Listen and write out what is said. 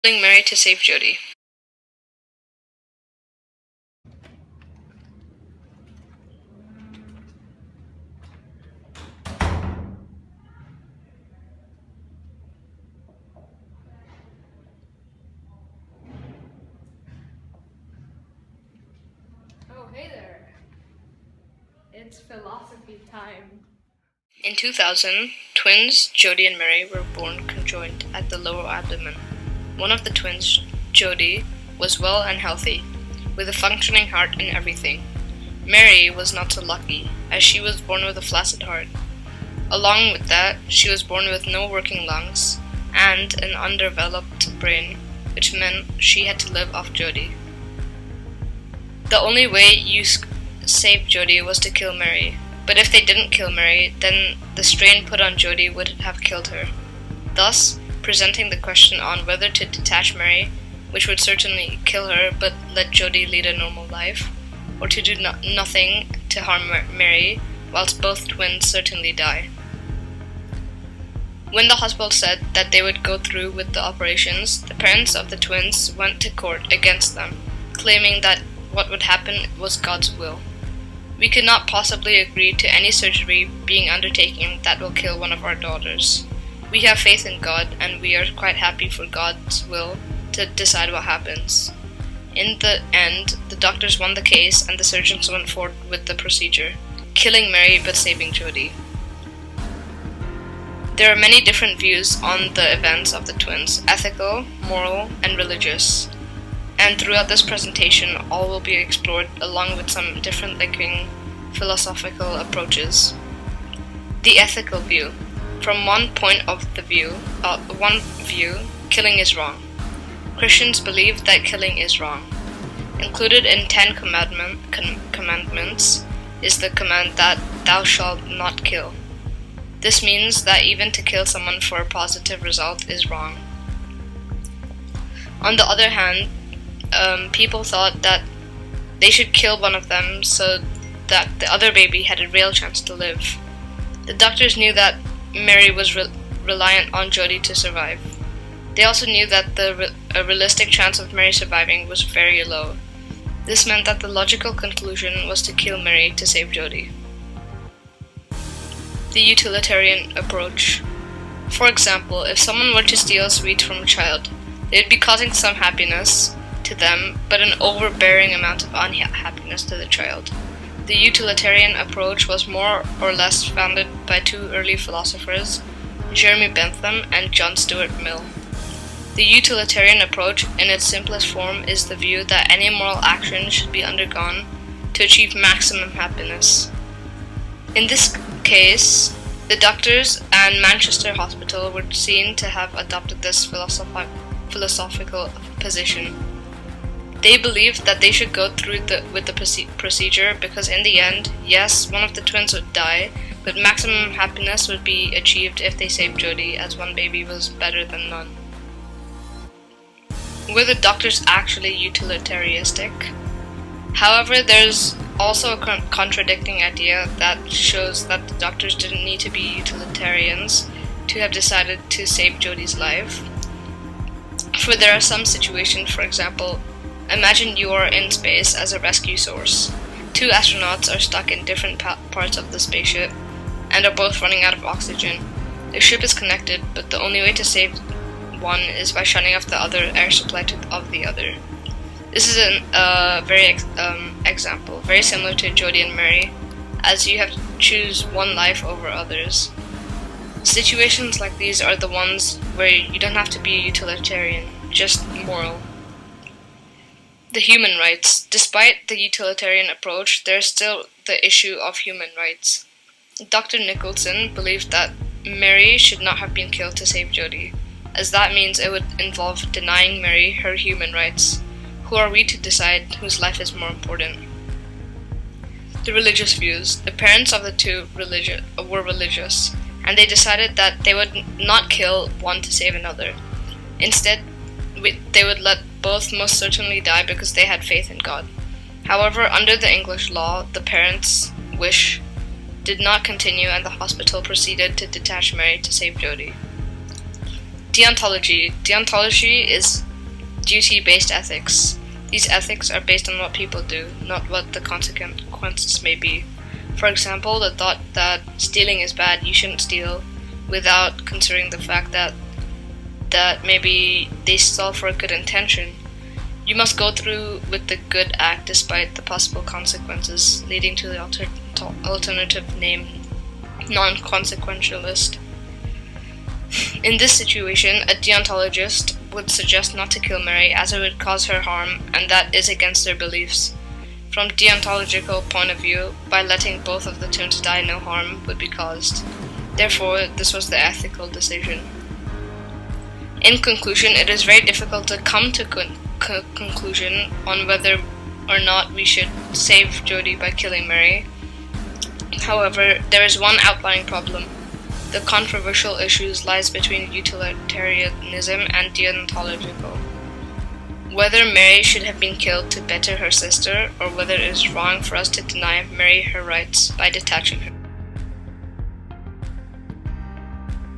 Killing Mary to save Jody. Oh, hey there. It's philosophy time. In 2000, twins Jody and Mary were born conjoined at the lower abdomen. One of the twins, Jody, was well and healthy, with a functioning heart and everything. Mary was not so lucky, as she was born with a flaccid heart. Along with that, she was born with no working lungs and an undeveloped brain, which meant she had to live off Jody. The only way you save Jody was to kill Mary, but if they didn't kill Mary, then the strain put on Jody would have killed her, thus presenting the question on whether to detach Mary, which would certainly kill her but let Jody lead a normal life, or to do nothing to harm Mary, whilst both twins certainly die. When the hospital said that they would go through with the operations, the parents of the twins went to court against them, claiming that what would happen was God's will. We could not possibly agree to any surgery being undertaken that will kill one of our daughters. We have faith in God, and we are quite happy for God's will to decide what happens. In the end, the doctors won the case and the surgeons went forward with the procedure, killing Mary but saving Jody. There are many different views on the events of the twins, ethical, moral, and religious. And throughout this presentation, all will be explored along with some different linking philosophical approaches. The ethical view. From one view, killing is wrong. Christians believe that killing is wrong. Included in 10 commandments is the command that thou shalt not kill. This means that even to kill someone for a positive result is wrong. On the other hand, people thought that they should kill one of them so that the other baby had a real chance to live. The doctors knew that Mary was reliant on Jody to survive. They also knew that a realistic chance of Mary surviving was very low. This meant that the logical conclusion was to kill Mary to save Jody. The utilitarian approach. For example, if someone were to steal a sweet from a child, they'd be causing some happiness to them, but an overbearing amount of unhappiness to the child. The utilitarian approach was more or less founded by two early philosophers, Jeremy Bentham and John Stuart Mill. The utilitarian approach, in its simplest form, is the view that any moral action should be undergone to achieve maximum happiness. In this case, the doctors and Manchester Hospital were seen to have adopted this philosophical position. They believed that they should go through with the procedure because in the end, yes, one of the twins would die, but maximum happiness would be achieved if they saved Jody, as one baby was better than none. Were the doctors actually utilitaristic? However, there's also a contradicting idea that shows that the doctors didn't need to be utilitarians to have decided to save Jody's life. For there are some situations, for example, imagine you are in space as a rescue source. Two astronauts are stuck in different parts of the spaceship and are both running out of oxygen. The ship is connected, but the only way to save one is by shutting off the other air supply of the other. This is a example, very similar to Jody and Mary, as you have to choose one life over others. Situations like these are the ones where you don't have to be utilitarian, just moral. The human rights. Despite the utilitarian approach, there is still the issue of human rights. Dr. Nicholson believed that Mary should not have been killed to save Jody, as that means it would involve denying Mary her human rights. Who are we to decide whose life is more important? The religious views. The parents of the two were religious, and they decided that they would not kill one to save another. Instead, they would let both most certainly die because they had faith in God. However, under the English law, the parents' wish did not continue and the hospital proceeded to detach Mary to save Jody. Deontology. Deontology is duty-based ethics. These ethics are based on what people do, not what the consequences may be. For example, the thought that stealing is bad, you shouldn't steal, without considering the fact that maybe they stole for a good intention. You must go through with the good act despite the possible consequences, leading to the alternative name, non-consequentialist. In this situation, a deontologist would suggest not to kill Mary as it would cause her harm, and that is against their beliefs. From deontological point of view, by letting both of the twins die, no harm would be caused. Therefore, this was the ethical decision. In conclusion, it is very difficult to come to conclusion on whether or not we should save Jodie by killing Mary. However, there is one outlying problem. The controversial issues lies between utilitarianism and deontological. Whether Mary should have been killed to better her sister, or whether it is wrong for us to deny Mary her rights by detaching her.